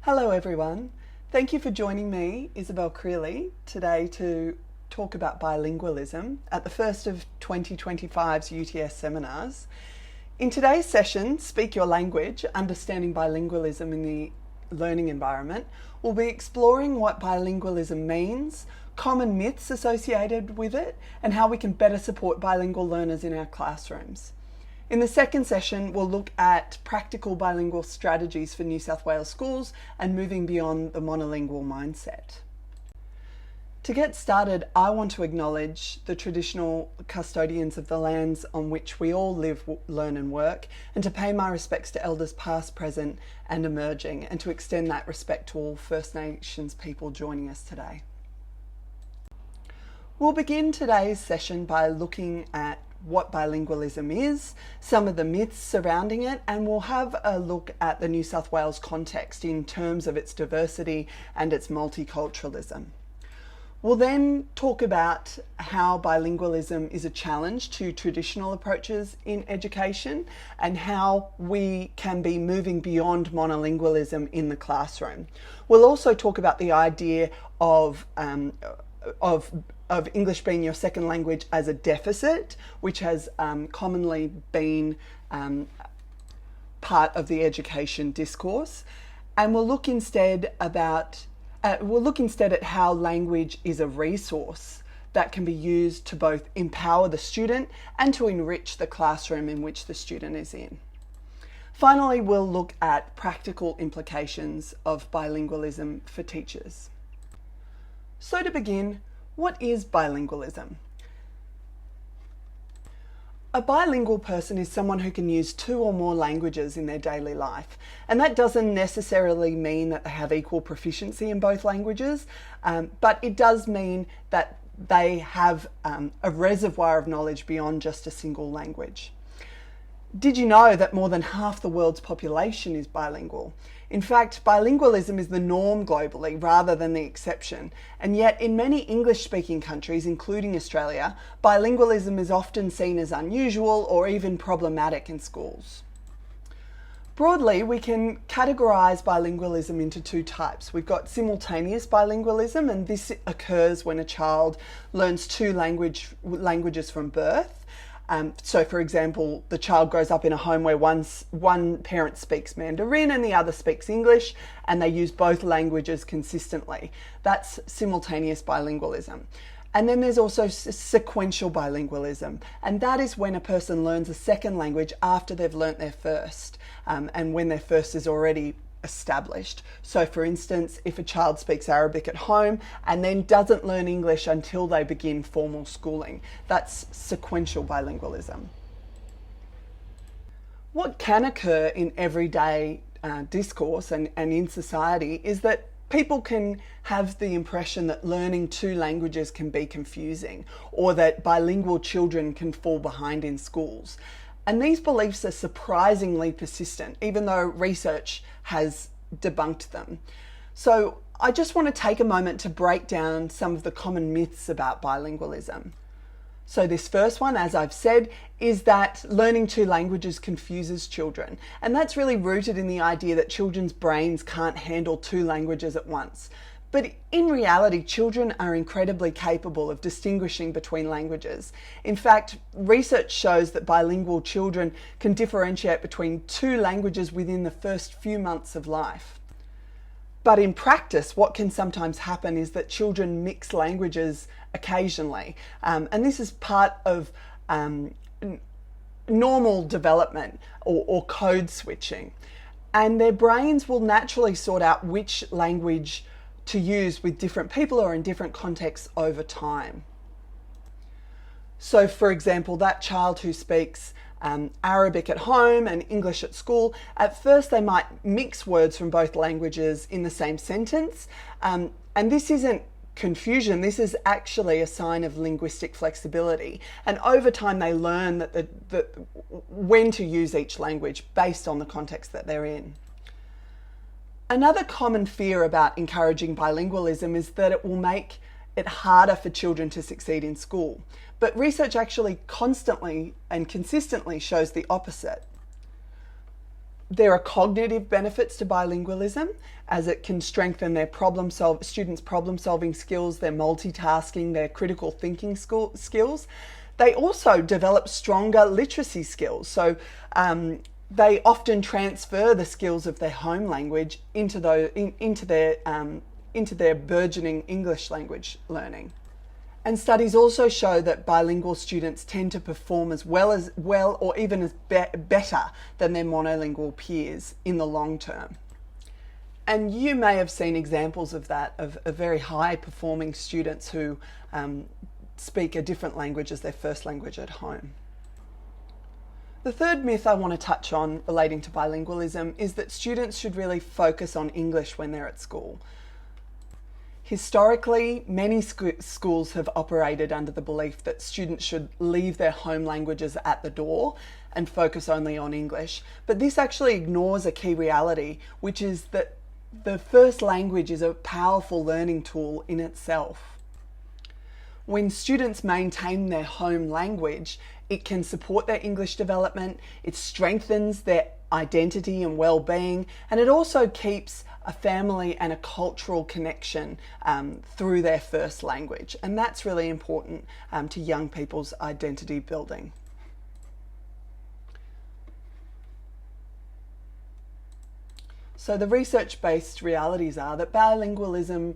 Hello everyone. Thank you for joining me, Isabel Creeley, today to talk about bilingualism at the first of 2025's UTS seminars. In today's session, Speak Your Language, Understanding Bilingualism in the Learning Environment, we'll be exploring what bilingualism means, common myths associated with it, and how we can better support bilingual learners in our classrooms. In the second session, we'll look at practical bilingual strategies for New South Wales schools and moving beyond the monolingual mindset. To get started, I want to acknowledge the traditional custodians of the lands on which we all live, learn and work, and to pay my respects to elders past, present and emerging, and to extend that respect to all First Nations people joining us today. We'll begin today's session by looking at what bilingualism is, some of the myths surrounding it, and we'll have a look at the New South Wales context in terms of its diversity and its multiculturalism. We'll then talk about how bilingualism is a challenge to traditional approaches in education and how we can be moving beyond monolingualism in the classroom. We'll also talk about the idea of English being your second language as a deficit, which has commonly been part of the education discourse. And we'll look instead at how language is a resource that can be used to both empower the student and to enrich the classroom in which the student is in. Finally, we'll look at practical implications of bilingualism for teachers. So to begin, what is bilingualism? A bilingual person is someone who can use two or more languages in their daily life. And that doesn't necessarily mean that they have equal proficiency in both languages, but it does mean that they have a reservoir of knowledge beyond just a single language. Did you know that more than half the world's population is bilingual? In fact, bilingualism is the norm globally rather than the exception. And yet in many English-speaking countries, including Australia, bilingualism is often seen as unusual or even problematic in schools. Broadly, we can categorise bilingualism into two types. We've got simultaneous bilingualism, and this occurs when a child learns two languages from birth. So for example, the child grows up in a home where one parent speaks Mandarin and the other speaks English, and they use both languages consistently. That's simultaneous bilingualism. And then there's also sequential bilingualism, and that is when a person learns a second language after they've learnt their first, and when their first is already established. So for instance, if a child speaks Arabic at home and then doesn't learn English until they begin formal schooling, that's sequential bilingualism. What can occur in everyday discourse and in society is that people can have the impression that learning two languages can be confusing, or that bilingual children can fall behind in schools. And these beliefs are surprisingly persistent, even though research has debunked them. So I just want to take a moment to break down some of the common myths about bilingualism. So this first one, as I've said, is that learning two languages confuses children. And that's really rooted in the idea that children's brains can't handle two languages at once. But in reality, children are incredibly capable of distinguishing between languages. In fact, research shows that bilingual children can differentiate between two languages within the first few months of life. But in practice, what can sometimes happen is that children mix languages occasionally. And this is part of normal development or code switching. And their brains will naturally sort out which language to use with different people or in different contexts over time. So for example, that child who speaks Arabic at home and English at school, at first they might mix words from both languages in the same sentence. And this isn't confusion, this is actually a sign of linguistic flexibility. And over time they learn that when to use each language based on the context that they're in. Another common fear about encouraging bilingualism is that it will make it harder for children to succeed in school. But research actually constantly and consistently shows the opposite. There are cognitive benefits to bilingualism, as it can strengthen their students' problem-solving skills, their multitasking, their critical thinking skills. They also develop stronger literacy skills. So they often transfer the skills of their home language into their burgeoning English language learning. And studies also show that bilingual students tend to perform as well or even as better than their monolingual peers in the long term. And you may have seen examples of that, of very high performing students who speak a different language as their first language at home. The third myth I want to touch on relating to bilingualism is that students should really focus on English when they're at school. Historically, many schools have operated under the belief that students should leave their home languages at the door and focus only on English. But this actually ignores a key reality, which is that the first language is a powerful learning tool in itself. When students maintain their home language, it can support their English development, it strengthens their identity and well-being, and it also keeps a family and a cultural connection through their first language. And that's really important to young people's identity building. So the research-based realities are that bilingualism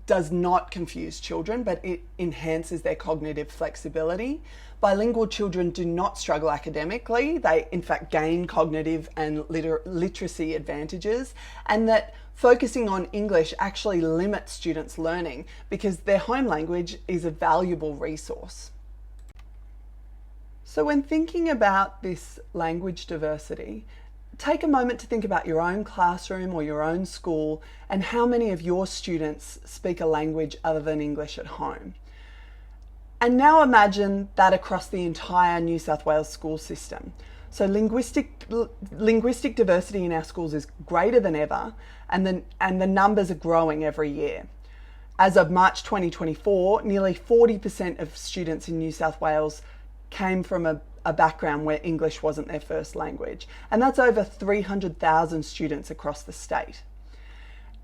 does not confuse children, but it enhances their cognitive flexibility. Bilingual children do not struggle academically. They, in fact, gain cognitive and literacy advantages, and that focusing on English actually limits students' learning because their home language is a valuable resource. So when thinking about this language diversity, take a moment to think about your own classroom or your own school and how many of your students speak a language other than English at home. And now imagine that across the entire New South Wales school system. So linguistic diversity in our schools is greater than ever, and the numbers are growing every year. As of March 2024, nearly 40% of students in New South Wales came from a background where English wasn't their first language. And that's over 300,000 students across the state.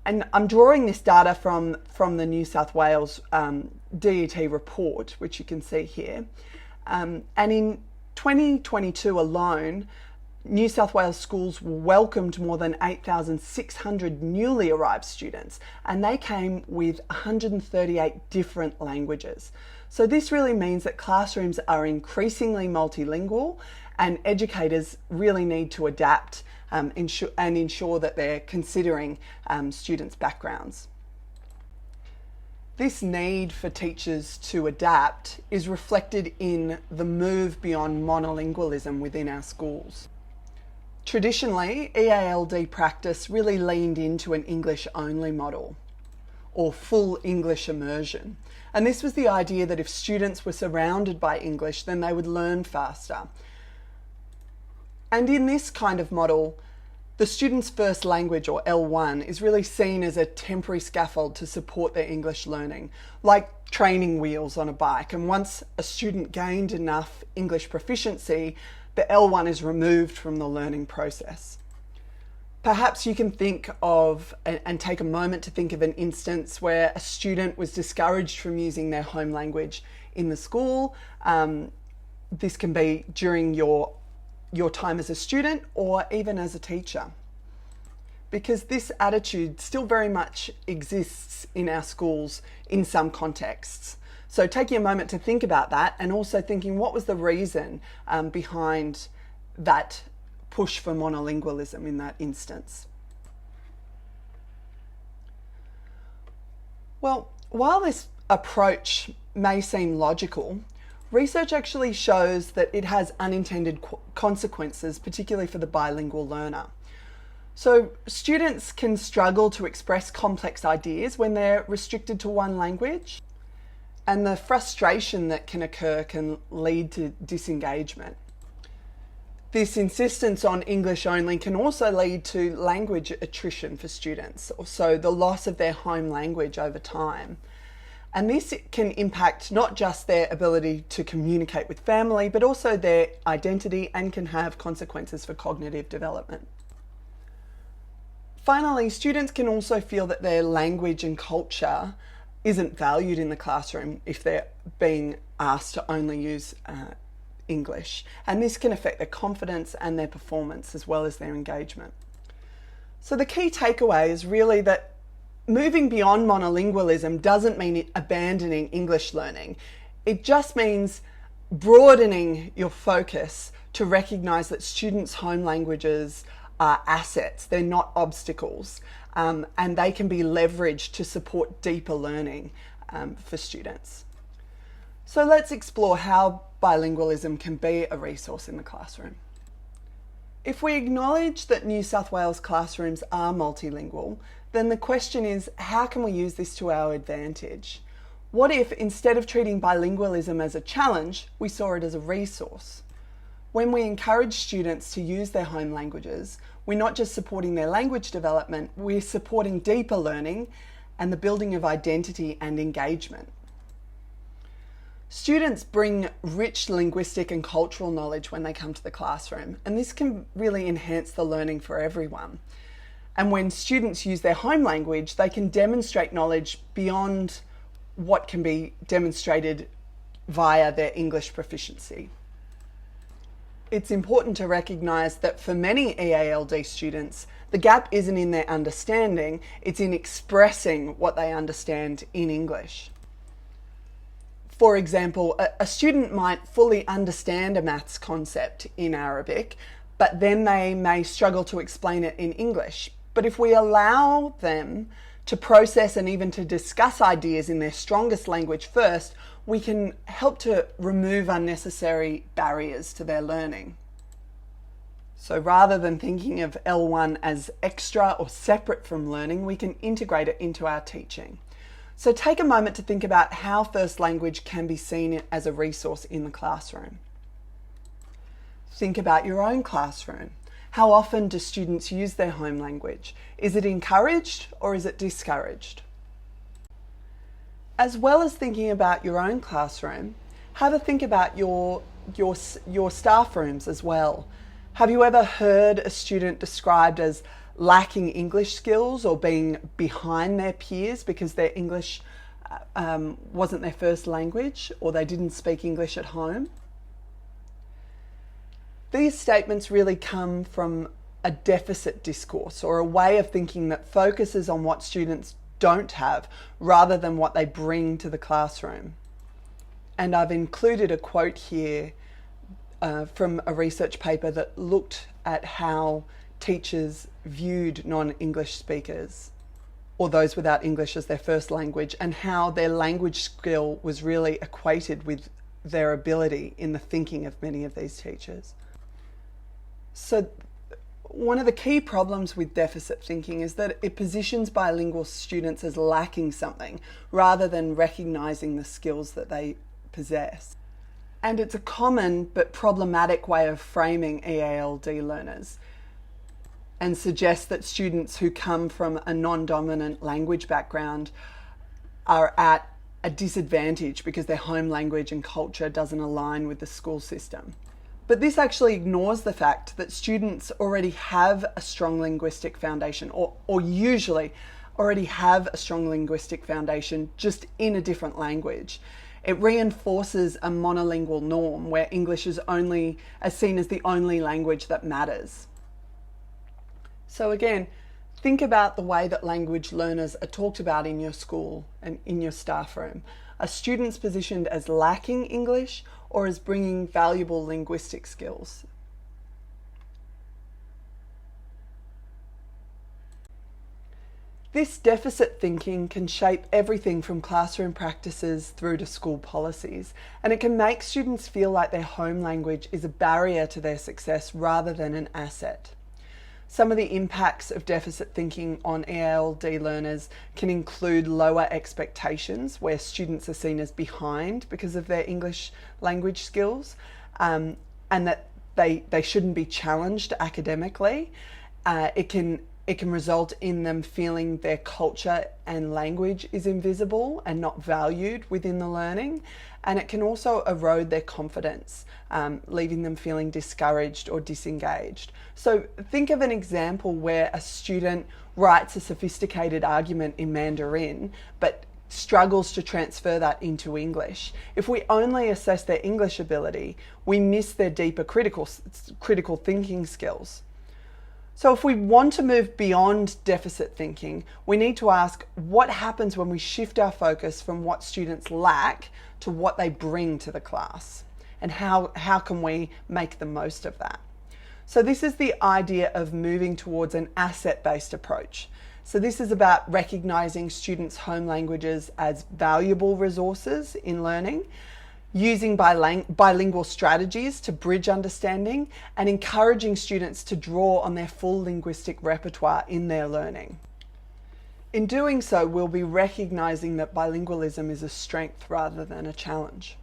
And I'm drawing this data from the New South Wales DET report, which you can see here. And in 2022 alone, New South Wales schools welcomed more than 8,600 newly arrived students, and they came with 138 different languages. So this really means that classrooms are increasingly multilingual, and educators really need to adapt and ensure that they're considering students' backgrounds. This need for teachers to adapt is reflected in the move beyond monolingualism within our schools. Traditionally, EALD practice really leaned into an English-only model, or full English immersion. And this was the idea that if students were surrounded by English, then they would learn faster. And in this kind of model, the student's first language, or L1, is really seen as a temporary scaffold to support their English learning, like training wheels on a bike. And once a student gained enough English proficiency, the L1 is removed from the learning process. Perhaps you can think of and take a moment to think of an instance where a student was discouraged from using their home language in the school. This can be during your time as a student or even as a teacher, because this attitude still very much exists in our schools in some contexts. So taking a moment to think about that, and also thinking what was the reason behind that push for monolingualism in that instance. Well, while this approach may seem logical, research actually shows that it has unintended consequences, particularly for the bilingual learner. So students can struggle to express complex ideas when they're restricted to one language, and the frustration that can occur can lead to disengagement. This insistence on English only can also lead to language attrition for students, so the loss of their home language over time. And this can impact not just their ability to communicate with family, but also their identity, and can have consequences for cognitive development. Finally, students can also feel that their language and culture isn't valued in the classroom if they're being asked to only use English, and this can affect their confidence and their performance as well as their engagement. So the key takeaway is really that moving beyond monolingualism doesn't mean abandoning English learning. It just means broadening your focus to recognise that students' home languages are assets, they're not obstacles, and they can be leveraged to support deeper learning for students. So let's explore how bilingualism can be a resource in the classroom. If we acknowledge that New South Wales classrooms are multilingual, then the question is, how can we use this to our advantage? What if, instead of treating bilingualism as a challenge, we saw it as a resource? When we encourage students to use their home languages, we're not just supporting their language development, we're supporting deeper learning and the building of identity and engagement. Students bring rich linguistic and cultural knowledge when they come to the classroom, and this can really enhance the learning for everyone. And when students use their home language, they can demonstrate knowledge beyond what can be demonstrated via their English proficiency. It's important to recognise that for many EALD students, the gap isn't in their understanding, it's in expressing what they understand in English. For example, a student might fully understand a maths concept in Arabic, but then they may struggle to explain it in English. But if we allow them to process and even to discuss ideas in their strongest language first, we can help to remove unnecessary barriers to their learning. So rather than thinking of L1 as extra or separate from learning, we can integrate it into our teaching. So take a moment to think about how first language can be seen as a resource in the classroom. Think about your own classroom. How often do students use their home language? Is it encouraged or is it discouraged? As well as thinking about your own classroom, have a think about your staff rooms as well. Have you ever heard a student described as lacking English skills or being behind their peers because their English wasn't their first language or they didn't speak English at home? These statements really come from a deficit discourse or a way of thinking that focuses on what students don't have rather than what they bring to the classroom. And I've included a quote here from a research paper that looked at how teachers viewed non-English speakers or those without English as their first language, and how their language skill was really equated with their ability in the thinking of many of these teachers. So one of the key problems with deficit thinking is that it positions bilingual students as lacking something rather than recognising the skills that they possess. And it's a common but problematic way of framing EALD learners, and suggests that students who come from a non-dominant language background are at a disadvantage because their home language and culture doesn't align with the school system. But this actually ignores the fact that students already have a strong linguistic foundation, or usually already have a strong linguistic foundation, just in a different language. It reinforces a monolingual norm where English is seen as the only language that matters. So again, think about the way that language learners are talked about in your school and in your staff room. Are students positioned as lacking English or as bringing valuable linguistic skills? This deficit thinking can shape everything from classroom practices through to school policies, and it can make students feel like their home language is a barrier to their success rather than an asset. Some of the impacts of deficit thinking on EALD learners can include lower expectations, where students are seen as behind because of their English language skills, and that they shouldn't be challenged academically. It can result in them feeling their culture and language is invisible and not valued within the learning. And it can also erode their confidence, leaving them feeling discouraged or disengaged. So think of an example where a student writes a sophisticated argument in Mandarin, but struggles to transfer that into English. If we only assess their English ability, we miss their deeper critical thinking skills. So if we want to move beyond deficit thinking, we need to ask what happens when we shift our focus from what students lack to what they bring to the class, and how can we make the most of that. So this is the idea of moving towards an asset-based approach. So this is about recognizing students' home languages as valuable resources in learning, using bilingual strategies to bridge understanding, and encouraging students to draw on their full linguistic repertoire in their learning. In doing so, we'll be recognizing that bilingualism is a strength rather than a challenge.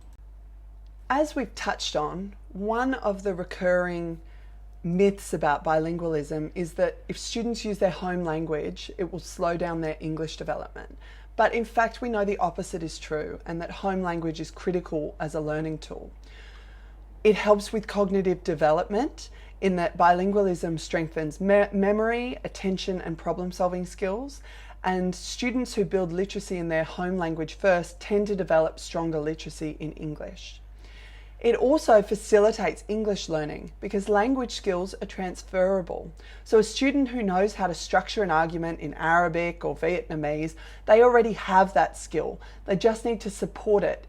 As we've touched on, one of the recurring myths about bilingualism is that if students use their home language, it will slow down their English development. But in fact, we know the opposite is true, and that home language is critical as a learning tool. It helps with cognitive development in that bilingualism strengthens memory, attention, and problem-solving skills. And students who build literacy in their home language first tend to develop stronger literacy in English. It also facilitates English learning because language skills are transferable. So a student who knows how to structure an argument in Arabic or Vietnamese, they already have that skill. They just need to support it.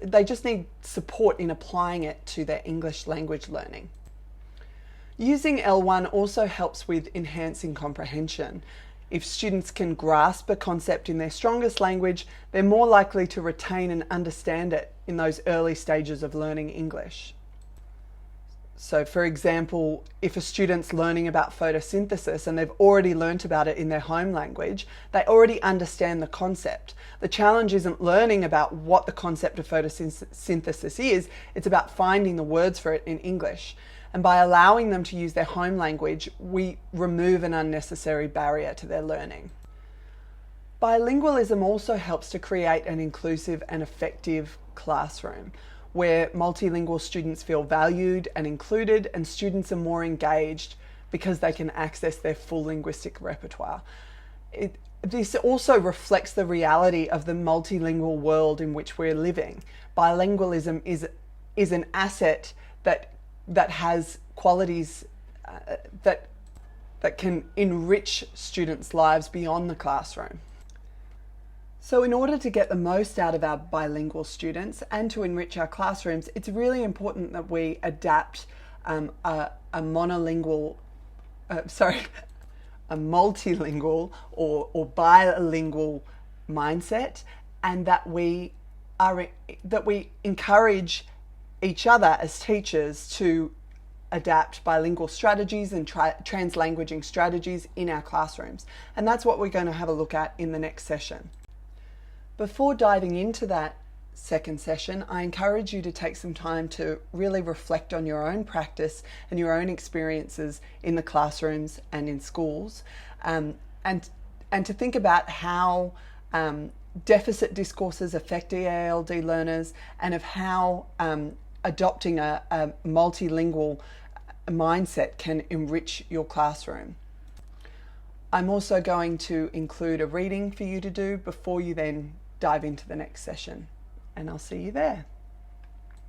They just need support in applying it to their English language learning. Using L1 also helps with enhancing comprehension. If students can grasp a concept in their strongest language, they're more likely to retain and understand it in those early stages of learning English. So for example, if a student's learning about photosynthesis and they've already learnt about it in their home language, they already understand the concept. The challenge isn't learning about what the concept of photosynthesis is, it's about finding the words for it in English. And by allowing them to use their home language, we remove an unnecessary barrier to their learning. Bilingualism also helps to create an inclusive and effective classroom where multilingual students feel valued and included, and students are more engaged because they can access their full linguistic repertoire. This also reflects the reality of the multilingual world in which we're living. Bilingualism is an asset that has qualities that can enrich students' lives beyond the classroom. So in order to get the most out of our bilingual students and to enrich our classrooms, it's really important that we adapt a multilingual or bilingual mindset, and that we encourage each other as teachers to adapt bilingual strategies and translanguaging strategies in our classrooms. And that's what we're going to have a look at in the next session. Before diving into that second session, I encourage you to take some time to really reflect on your own practice and your own experiences in the classrooms and in schools, and to think about how deficit discourses affect EALD learners, and of how adopting a multilingual mindset can enrich your classroom. I'm also going to include a reading for you to do before you then dive into the next session, and I'll see you there.